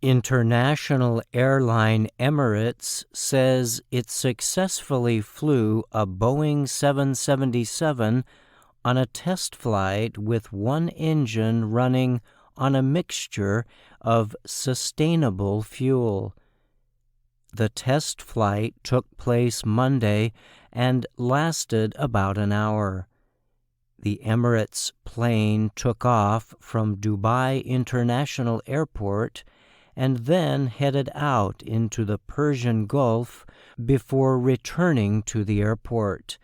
International airline Emirates says it successfully flew a Boeing 777 on a test flight with one engine running on a mixture of sustainable fuel. The test flight took place Monday and lasted about an hour. The Emirates plane took off from Dubai International Airport and then headed out into the Persian Gulf before returning to the airport.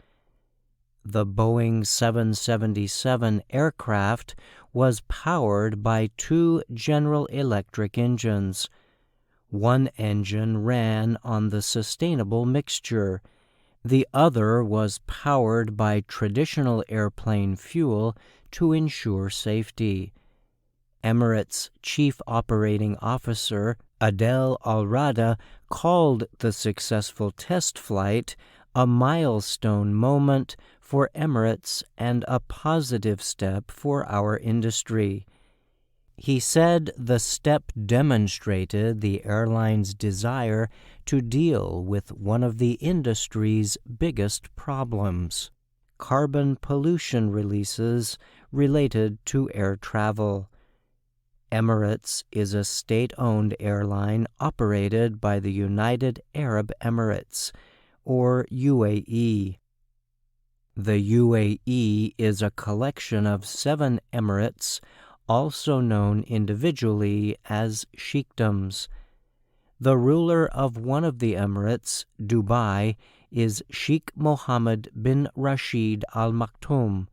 The Boeing 777 aircraft was powered by two General Electric engines. One engine ran on the sustainable mixture. The other was powered by traditional airplane fuel to ensure safety. Emirates Chief Operating Officer Adel Al-Rada called the successful test flight a milestone moment for Emirates and a positive step for our industry. He said the step demonstrated the airline's desire to deal with one of the industry's biggest problems: carbon pollution releases related to air travel. Emirates is a state-owned airline operated by the United Arab Emirates, or UAE. The UAE is a collection of 7 emirates, also known individually as sheikdoms. The ruler of one of the emirates, Dubai, is Sheikh Mohammed bin Rashid Al Maktoum.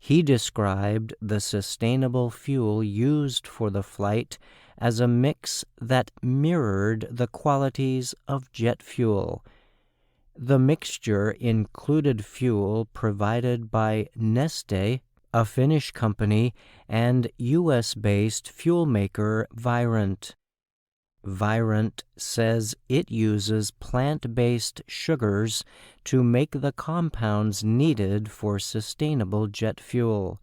He described the sustainable fuel used for the flight as a mix that mirrored the qualities of jet fuel. The mixture included fuel provided by Neste, a Finnish company, and U.S.-based fuel maker Virent. Virent says it uses plant-based sugars to make the compounds needed for sustainable jet fuel.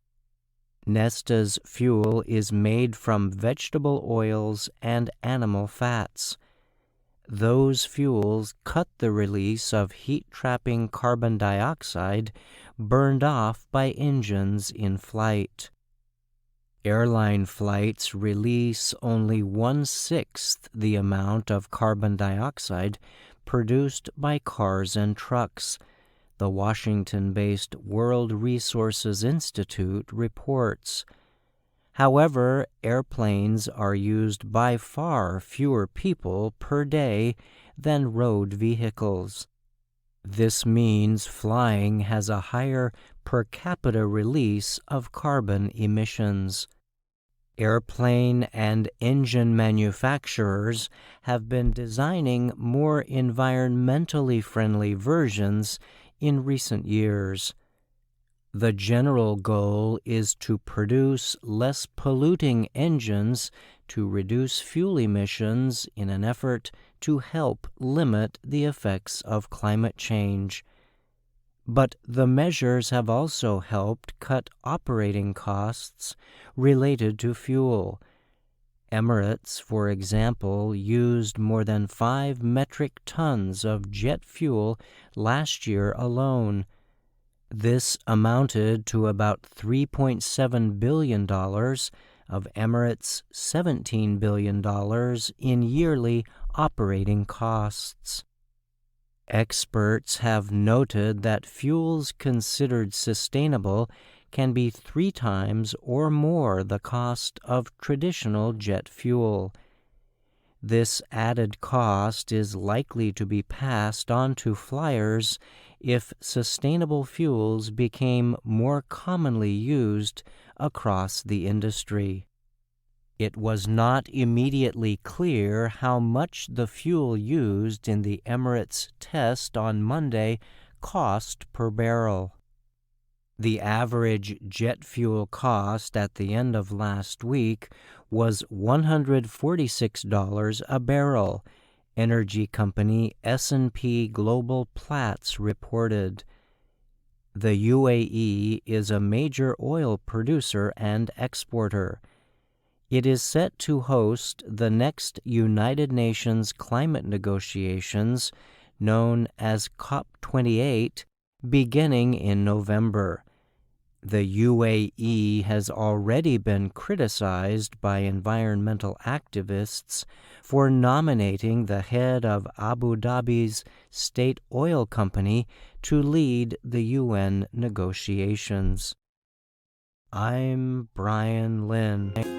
Neste's fuel is made from vegetable oils and animal fats. Those fuels cut the release of heat-trapping carbon dioxide burned off by engines in flight. Airline flights release only 1/6 the amount of carbon dioxide produced by cars and trucks, the Washington-based World Resources Institute reports. However, airplanes are used by far fewer people per day than road vehicles. This means flying has a higher per capita release of carbon emissions. Airplane and engine manufacturers have been designing more environmentally friendly versions in recent years. The general goal is to produce less polluting engines to reduce fuel emissions in an effort to help limit the effects of climate change. But the measures have also helped cut operating costs related to fuel. Emirates, for example, used more than 5 metric tons of jet fuel last year alone. This amounted to about $3.7 billion of Emirates' $17 billion in yearly operating costs. Experts have noted that fuels considered sustainable can be 3 times or more the cost of traditional jet fuel. This added cost is likely to be passed on to flyers if sustainable fuels became more commonly used across the industry. It was not immediately clear how much the fuel used in the Emirates test on Monday cost per barrel. The average jet fuel cost at the end of last week was $146 a barrel, energy company S&P Global Platts reported. The UAE is a major oil producer and exporter. It is set to host the next United Nations climate negotiations, known as COP28, beginning in November. The UAE has already been criticized by environmental activists for nominating the head of Abu Dhabi's state oil company to lead the UN negotiations. I'm Brian Lynn.